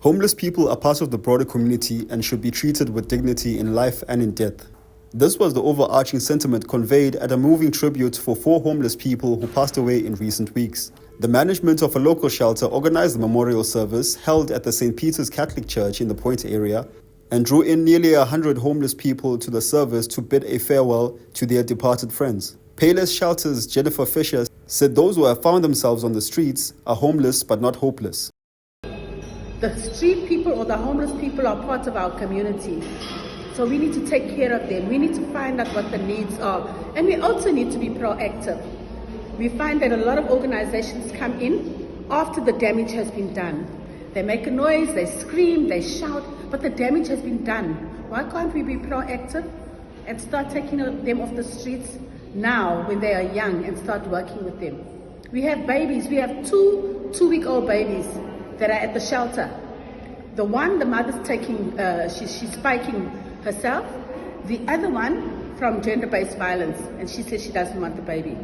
Homeless people are part of the broader community and should be treated with dignity in life and in death. This was the overarching sentiment conveyed at a moving tribute for 4 homeless people who passed away in recent weeks. The management of a local shelter organized the memorial service held at the St. Peter's Catholic Church in the Point area and drew in nearly 100 homeless people to the service to bid a farewell to their departed friends. Payless Shelter's Jennifer Fisher said those who have found themselves on the streets are homeless but not hopeless. The street people or the homeless people are part of our community. So we need to take care of them. We need to find out what the needs are. And we also need to be proactive. We find that a lot of organizations come in after the damage has been done. They make a noise, they scream, they shout, but the damage has been done. Why can't we be proactive and start taking them off the streets now when they are young and start working with them? We have babies. We have 2-week-old babies that are at the shelter. The one, the mother's taking, she's spiking herself. The other one from gender-based violence, and she says she doesn't want the baby.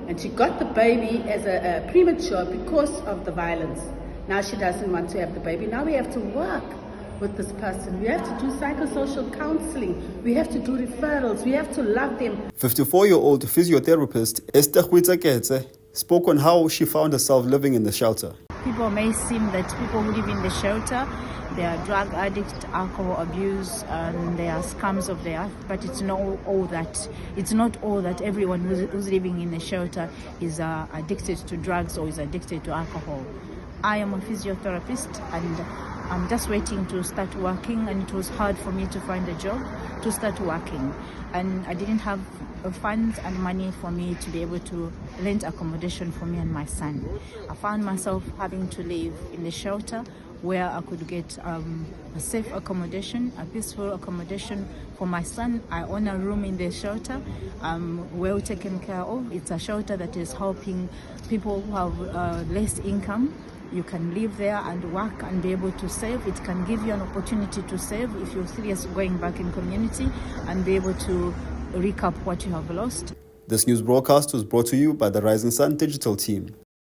And she got the baby as a premature because of the violence. Now she doesn't want to have the baby. Now we have to work with this person. We have to do psychosocial counseling. We have to do referrals. We have to love them. 54-year-old physiotherapist Ester Kwitegetse spoke on how she found herself living in the shelter. People may seem that people who live in the shelter, they are drug addicts, alcohol abuse, and they are scums of the earth. But it's not all that. It's not all that everyone who's living in the shelter is addicted to drugs or is addicted to alcohol. I am a physiotherapist, and I'm just waiting to start working. And it was hard for me to find a job to start working, and I didn't have funds and money for me to be able to rent accommodation for me and my son. I found myself having to live in the shelter where I could get a safe accommodation, a peaceful accommodation for my son. I own a room in the shelter, well taken care of. It's a shelter that is helping people who have less income. You can live there and work and be able to save. It can give you an opportunity to save if you're serious going back in community and be able to recap what you have lost. This news broadcast was brought to you by the Rising Sun Digital team.